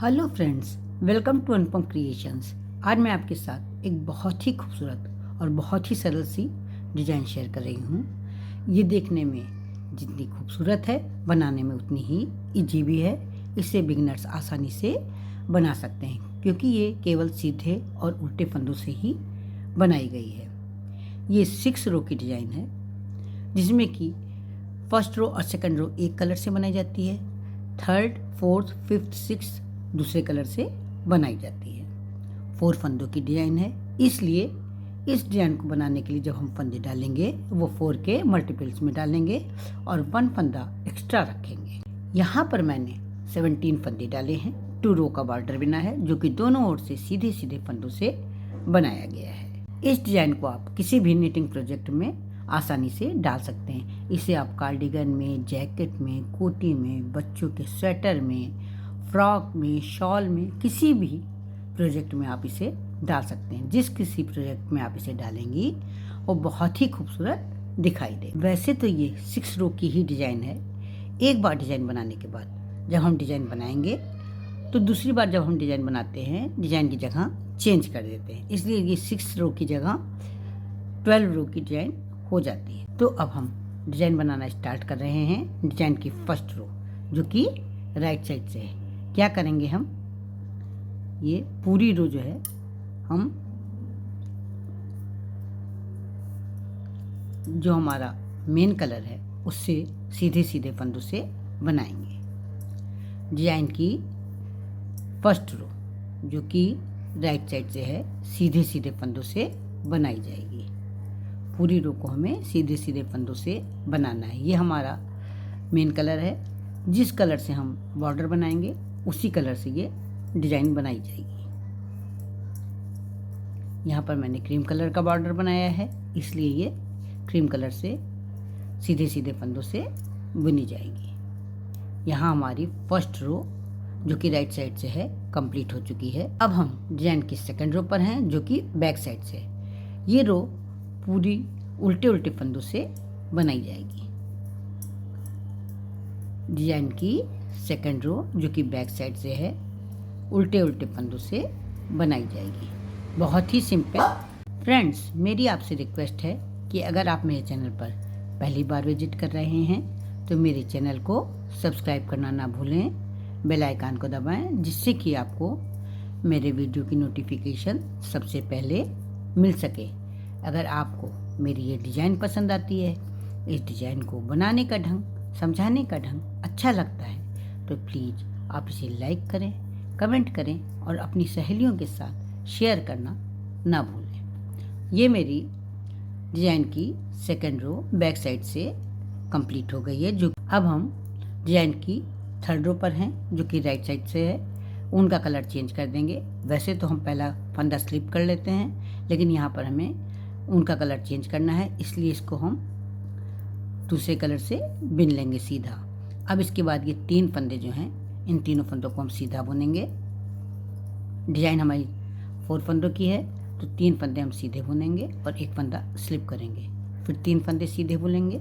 Hello friends, welcome to Anupam creations. आज मैं आपके साथ एक बहुत ही खूबसूरत और बहुत ही सरल सी डिज़ाइन शेयर कर रही हूँ। ये देखने में जितनी खूबसूरत है, बनाने में उतनी ही इजी भी है। इसे बिगिनर्स आसानी से बना सकते हैं क्योंकि ये केवल सीधे और उल्टे फंदों से ही बनाई गई है। ये 6 रो की डिज़ाइन है जिसमें कि फर्स्ट रो और सेकंड रो एक कलर से बनाई जाती है, थर्ड, फोर्थ, फिफ्थ, सिक्स दूसरे कलर से बनाई जाती है। 4 फंदों की डिज़ाइन है, इसलिए इस डिज़ाइन को बनाने के लिए जब हम फंदे डालेंगे वो 4 के मल्टीपल्स में डालेंगे और 1 फंदा एक्स्ट्रा रखेंगे। यहाँ पर मैंने 17 फंदे डाले हैं। 2 रो का बॉर्डर बना है जो कि दोनों ओर से सीधे सीधे फंदों से बनाया गया है। इस डिज़ाइन को आप किसी भी निटिंग प्रोजेक्ट में आसानी से डाल सकते हैं। इसे आप कार्डिगन में, जैकेट में, कोटी में, बच्चों के स्वेटर में, फ्रॉक में, शॉल में, किसी भी प्रोजेक्ट में आप इसे डाल सकते हैं। जिस किसी प्रोजेक्ट में आप इसे डालेंगी वो बहुत ही खूबसूरत दिखाई दे। वैसे तो ये 6 रो की ही डिज़ाइन है। एक बार डिज़ाइन बनाने के बाद जब हम डिज़ाइन बनाएंगे तो दूसरी बार जब हम डिज़ाइन बनाते हैं डिज़ाइन की जगह चेंज कर देते हैं, इसलिए ये 6 रो की जगह 12 रो की डिज़ाइन हो जाती है। तो अब हम डिज़ाइन बनाना स्टार्ट कर रहे हैं। डिज़ाइन की फर्स्ट रो जो कि राइट साइड से है, क्या करेंगे हम, ये पूरी रो जो है हम जो हमारा मेन कलर है उससे सीधे सीधे फंदों से बनाएंगे। डिज़ाइन की फर्स्ट रो जो कि राइट साइड से है सीधे सीधे फंदों से बनाई जाएगी। पूरी रो को हमें सीधे सीधे फंदों से बनाना है। ये हमारा मेन कलर है, जिस कलर से हम बॉर्डर बनाएंगे उसी कलर से ये डिज़ाइन बनाई जाएगी। यहाँ पर मैंने क्रीम कलर का बॉर्डर बनाया है, इसलिए ये क्रीम कलर से सीधे सीधे फंदों से बुनी जाएगी। यहाँ हमारी फर्स्ट रो जो कि राइट साइड से है कंप्लीट हो चुकी है। अब हम डिज़ाइन की सेकंड रो पर हैं जो कि बैक साइड से है। ये रो पूरी उल्टे उल्टे फंदों से बनाई जाएगी। डिज़ाइन की सेकंड रो जो कि बैक साइड से है उल्टे उल्टे फंदों से बनाई जाएगी। बहुत ही सिंपल। फ्रेंड्स, मेरी आपसे रिक्वेस्ट है कि अगर आप मेरे चैनल पर पहली बार विजिट कर रहे हैं तो मेरे चैनल को सब्सक्राइब करना ना भूलें, बेल आइकन को दबाएं जिससे कि आपको मेरे वीडियो की नोटिफिकेशन सबसे पहले मिल सके। अगर आपको मेरी ये डिज़ाइन पसंद आती है, इस डिज़ाइन को बनाने का ढंग, समझाने का ढंग अच्छा लगता है तो प्लीज़ आप इसे लाइक करें, कमेंट करें और अपनी सहेलियों के साथ शेयर करना ना भूलें। ये मेरी डिज़ाइन की सेकंड रो बैक साइड से कंप्लीट हो गई है। जो अब हम डिज़ाइन की थर्ड रो पर हैं जो कि राइट साइड से है, उनका कलर चेंज कर देंगे। वैसे तो हम पहला फंदा स्लिप कर लेते हैं, लेकिन यहाँ पर हमें उनका कलर चेंज करना है, इसलिए इसको हम दूसरे कलर से बिन लेंगे सीधा। अब इसके बाद ये 3 फंदे जो हैं, इन तीनों फंदों को हम सीधा बुनेंगे। डिज़ाइन हमारी 4 फंदों की है तो 3 फंदे हम सीधे बुनेंगे और 1 फंदा स्लिप करेंगे, फिर 3 फंदे सीधे बुनेंगे।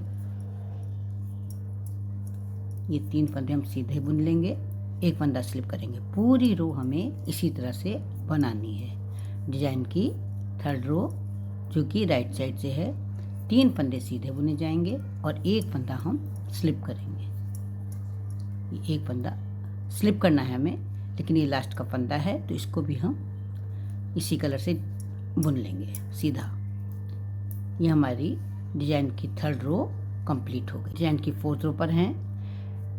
ये 3 फंदे हम सीधे बुन लेंगे, 1 फंदा स्लिप करेंगे। पूरी रो हमें इसी तरह से बनानी है। डिज़ाइन की थर्ड रो जो कि राइट साइड से है 3 फंदे सीधे बुने जाएंगे और 1 फंदा हम स्लिप करेंगे। ये 1 फंदा स्लिप करना है हमें, लेकिन ये लास्ट का फंदा है तो इसको भी हम इसी कलर से बुन लेंगे सीधा। ये हमारी डिज़ाइन की थर्ड रो कंप्लीट हो गई। डिज़ाइन की फोर्थ रो पर हैं।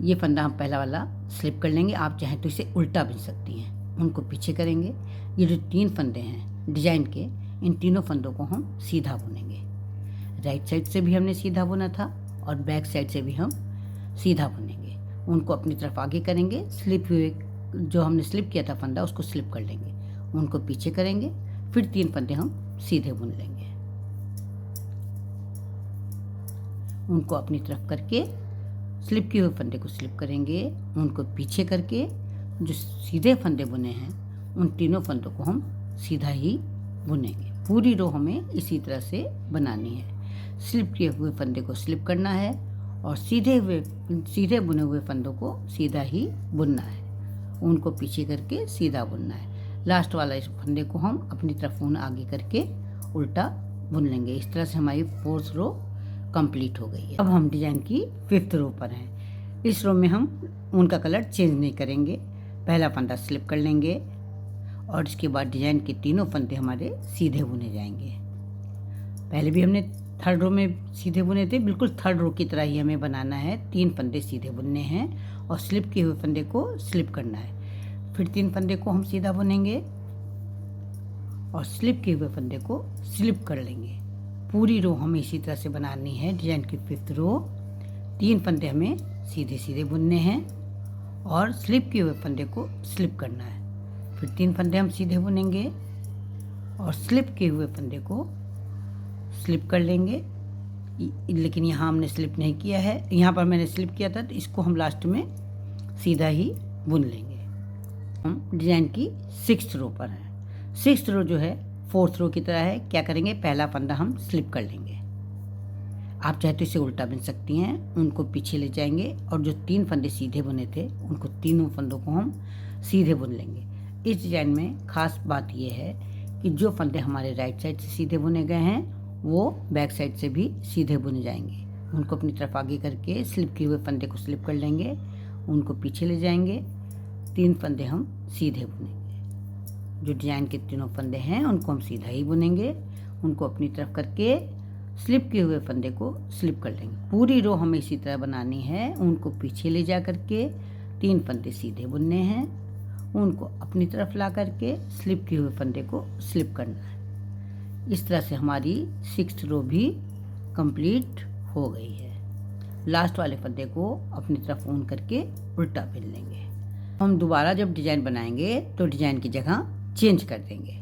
ये फंदा हम पहला वाला स्लिप कर लेंगे, आप चाहें तो इसे उल्टा बुन सकती हैं। उनको पीछे करेंगे। ये जो 3 फंदे हैं डिज़ाइन के, इन तीनों फंदों को हम सीधा बुनेंगे। राइट साइड से भी हमने सीधा बुना था और बैक साइड से भी हम सीधा बुनेंगे। उनको अपनी तरफ आगे करेंगे, स्लिप हुए जो हमने स्लिप किया था फंदा उसको स्लिप कर लेंगे, उनको पीछे करेंगे, फिर 3 फंदे हम सीधे बुन लेंगे। उनको अपनी तरफ करके स्लिप किए हुए फंदे को स्लिप करेंगे, उनको पीछे करके जो सीधे फंदे बुने हैं उन तीनों फंदों को हम सीधा ही बुनेंगे। पूरी रो हमें इसी तरह से बनानी है। स्लिप किए हुए फंदे को स्लिप करना है और सीधे बुने हुए फंदों को सीधा ही बुनना है। उनको पीछे करके सीधा बुनना है। लास्ट वाला इस फंदे को हम अपनी तरफ ऊन आगे करके उल्टा बुन लेंगे। इस तरह से हमारी 4th रो कंप्लीट हो गई है। अब हम डिजाइन की 5th रो पर हैं। इस रो में हम ऊन का कलर चेंज नहीं करेंगे। पहला फंदा स्लिप कर लेंगे और इसके बाद डिजाइन के तीनों फंदे हमारे सीधे बुने जाएंगे। पहले भी हमने 3rd रो में सीधे बुने थे, बिल्कुल 3rd रो की तरह ही हमें बनाना है। 3 फंदे सीधे बुनने हैं और स्लिप किए हुए फंदे को स्लिप करना है। फिर 3 फंदे को हम सीधा बुनेंगे और स्लिप किए हुए फंदे को स्लिप कर लेंगे। पूरी रो हमें इसी तरह से बनानी है। डिजाइन की 5th रो 3 फंदे हमें सीधे सीधे बुनने हैं और स्लिप किए हुए फंदे को स्लिप करना है। फिर 3 फंदे हम सीधे बुनेंगे और स्लिप किए हुए फंदे को स्लिप कर लेंगे। लेकिन यहाँ हमने स्लिप नहीं किया है, यहाँ पर मैंने स्लिप किया था, तो इसको हम लास्ट में सीधा ही बुन लेंगे। हम डिजाइन की 6th रो पर हैं। 6th रो जो है 4th रो की तरह है। क्या करेंगे, पहला फंदा हम स्लिप कर लेंगे। आप चाहे तो इसे उल्टा बुन सकती हैं। उनको पीछे ले जाएंगे और जो 3 फंदे सीधे बुने थे उनको तीनों फंदों को हम सीधे बुन लेंगे। इस डिजाइन में खास बात यह है कि जो फंदे हमारे राइट साइड से सीधे बुने गए हैं वो बैक साइड से भी सीधे बुने जाएंगे। उनको अपनी तरफ आगे करके स्लिप किए हुए फंदे को स्लिप कर लेंगे, उनको पीछे ले जाएंगे, 3 फंदे हम सीधे बुनेंगे। जो डिजाइन के तीनों फंदे हैं उनको हम सीधा ही बुनेंगे। उनको अपनी तरफ करके स्लिप किए हुए फंदे को स्लिप कर लेंगे। पूरी रो हमें इसी तरह बनानी है। उनको पीछे ले जा करके 3 फंदे सीधे बुनने हैं, उनको अपनी तरफ ला करके स्लिप किए हुए फंदे को स्लिप करना है। इस तरह से हमारी 6th रो भी कंप्लीट हो गई है। लास्ट वाले फंदे को अपनी तरफ ऊन करके उल्टा बुन लेंगे। हम दोबारा जब डिजाइन बनाएंगे तो डिजाइन की जगह चेंज कर देंगे।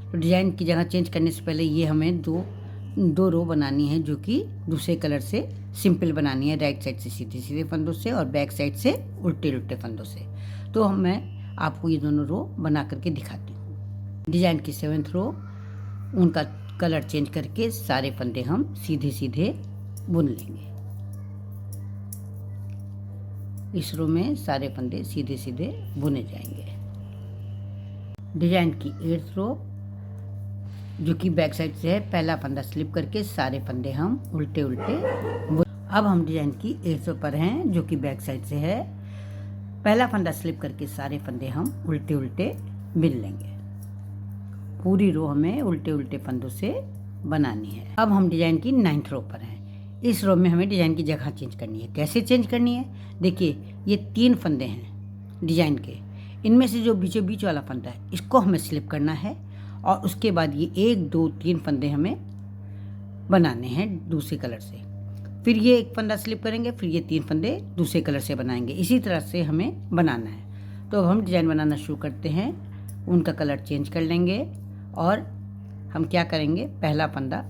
तो डिजाइन की जगह चेंज करने से पहले ये हमें दो रो बनानी है, जो कि दूसरे कलर से सिंपल बनानी है। राइट साइड से सीधे सीधे फंदों से और बैक साइड से उल्टे उल्टे फंदों से। तो मैं आपको ये दोनों रो बना करके दिखाती हूँ। डिजाइन की 7th रो उनका कलर चेंज करके सारे फंदे हम सीधे सीधे बुन लेंगे। इस रो में सारे फंदे सीधे सीधे बुने जाएंगे। डिजाइन की 8th रो जो कि बैक साइड से है, पहला फंदा स्लिप करके सारे फंदे हम उल्टे उल्टे अब हम डिजाइन की 8th रो पर हैं, जो कि बैक साइड से है। पहला फंदा स्लिप करके सारे फंदे हम उल्टे उल्टे बुन लेंगे। पूरी रो हमें उल्टे उल्टे फंदों से बनानी है। अब हम डिजाइन की 9th रो पर हैं। इस रो में हमें डिजाइन की जगह चेंज करनी है। कैसे चेंज करनी है, देखिए ये 3 फंदे हैं डिजाइन के। इनमें से जो बीचों बीच वाला फंदा है इसको हमें स्लिप करना है और उसके बाद ये 1 2 3 फंदे हमें बनाने हैं दूसरे कलर से। फिर ये एक फंदा स्लिप करेंगे, फिर ये 3 फंदे दूसरे कलर से बनाएंगे। इसी तरह से हमें बनाना है। तो अब हम डिजाइन बनाना शुरू करते हैं। उनका कलर चेंज कर लेंगे और हम क्या करेंगे, पहला फंदा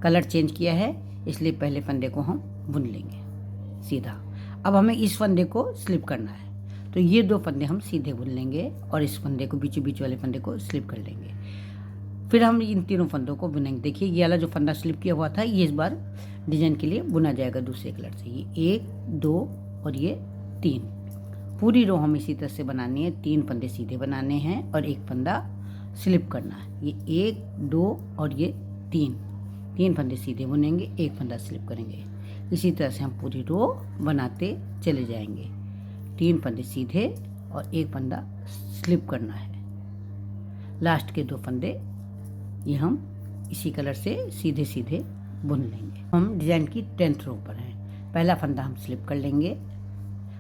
कलर चेंज किया है इसलिए पहले फंदे को हम बुन लेंगे सीधा। अब हमें इस फंदे को स्लिप करना है, तो ये 2 फंदे हम सीधे बुन लेंगे और इस फंदे को बीचों बीच वाले फंदे को स्लिप कर लेंगे। फिर हम इन तीनों फंदों को बुनेंगे। देखिए ये वाला जो फंदा स्लिप किया हुआ था ये इस बार डिजाइन के लिए बुना जाएगा दूसरे कलर से। ये 1 2 और ये 3। पूरी रो हम इसी तरह से बनानी है। 3 फंदे सीधे बनाने हैं और एक फंदा स्लिप करना है। ये 1 2 और ये 3 फंदे सीधे बुनेंगे, एक फंदा स्लिप करेंगे। इसी तरह से हम पूरी रो बनाते चले जाएंगे। 3 फंदे सीधे और एक फंदा स्लिप करना है। लास्ट के 2 फंदे ये हम इसी कलर से सीधे सीधे बुन लेंगे। हम डिजाइन की 10th रो पर हैं। पहला फंदा हम स्लिप कर लेंगे,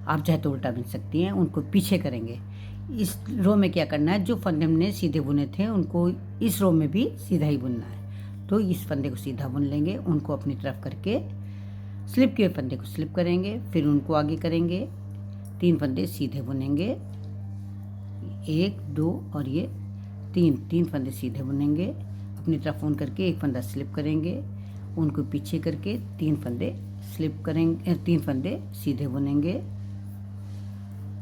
आप चाहे तो उल्टा बुन सकती हैं। उनको पीछे करेंगे। इस रो में क्या करना है, जो फंदे हमने सीधे बुने थे उनको इस रो में भी सीधा ही बुनना है। तो इस फंदे को सीधा बुन लेंगे, उनको अपनी तरफ करके स्लिप के फंदे को स्लिप करेंगे, फिर उनको आगे करेंगे। 3 फंदे सीधे बुनेंगे, 1 2 और ये 3 फंदे सीधे बुनेंगे। अपनी तरफ ऊन करके एक फंदा स्लिप करेंगे, उनको पीछे करके 3 फंदे स्लिप करेंगे, 3 फंदे सीधे बुनेंगे।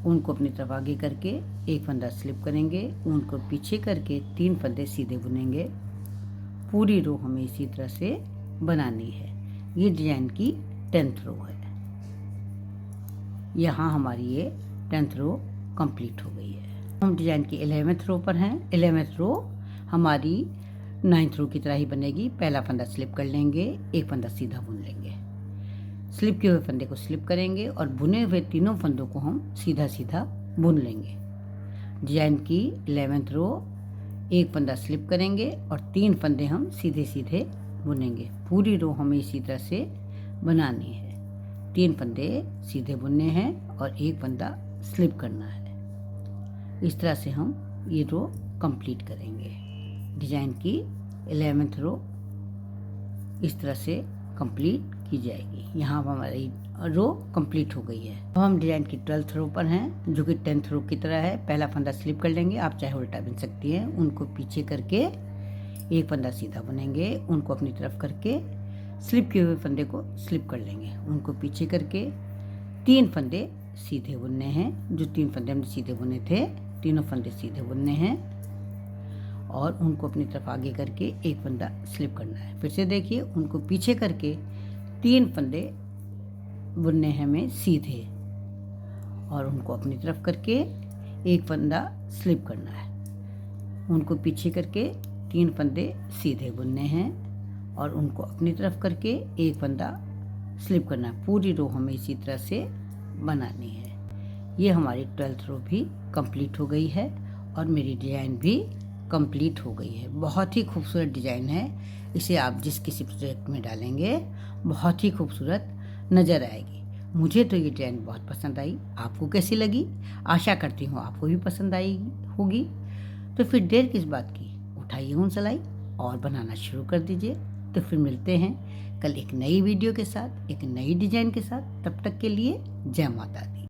उनको अपनी तरफ आगे करके एक फंदा स्लिप करेंगे, उनको पीछे करके 3 फंदे सीधे बुनेंगे। पूरी रो हमें इसी तरह से बनानी है। ये डिजाइन की 10th रो है। यहाँ हमारी ये 10th रो कंप्लीट हो गई है। हम डिज़ाइन की 11th रो पर हैं। 11th रो हमारी 9th रो की तरह ही बनेगी। पहला फंदा स्लिप कर लेंगे, एक फंदा सीधा बुन लेंगे, स्लिप किए हुए फंदे को स्लिप करेंगे और बुने हुए तीनों फंदों को हम सीधा सीधा बुन लेंगे। डिज़ाइन की 11th रो एक फंदा स्लिप करेंगे और 3 फंदे हम सीधे सीधे बुनेंगे। पूरी रो हमें इसी तरह से बनानी है। 3 फंदे सीधे बुनने हैं और एक फंदा स्लिप करना है। इस तरह से हम ये रो कंप्लीट करेंगे। डिज़ाइन की 11th रो इस तरह से कंप्लीट की जाएगी। यहाँ हमारी रो कंप्लीट हो गई है। अब हम डिज़ाइन की 12th रो पर हैं, जो कि 10th रो की तरह है। पहला फंदा स्लिप कर लेंगे, आप चाहे उल्टा बुन सकती हैं। उनको पीछे करके एक फंदा सीधा बुनेंगे, उनको अपनी तरफ करके स्लिप किए हुए फंदे को स्लिप कर लेंगे, उनको पीछे करके 3 फंदे सीधे बुनने हैं। जो 3 फंदे हमने सीधे बुने थे, तीनों फंदे सीधे बुनने हैं और उनको अपनी तरफ आगे करके एक फंदा स्लिप करना है। फिर से देखिए, उनको पीछे करके 3 फंदे बुनने हैं हमें सीधे और उनको अपनी तरफ करके एक फंदा स्लिप करना है। उनको पीछे करके 3 फंदे सीधे बुनने हैं और उनको अपनी तरफ करके एक फंदा स्लिप करना है। पूरी रो हमें इसी तरह से बनानी है। ये हमारी 12th रो भी कंप्लीट हो गई है और मेरी डिज़ाइन भी कंप्लीट हो गई है। बहुत ही खूबसूरत डिज़ाइन है। इसे आप जिस किसी प्रोजेक्ट में डालेंगे बहुत ही खूबसूरत नज़र आएगी। मुझे तो ये डिज़ाइन बहुत पसंद आई। आपको कैसी लगी? आशा करती हूँ आपको भी पसंद आई होगी। तो फिर देर किस बात की, उठाइए ऊन सिलाई और बनाना शुरू कर दीजिए। तो फिर मिलते हैं कल एक नई वीडियो के साथ, एक नई डिज़ाइन के साथ। तब तक के लिए जय माता दी।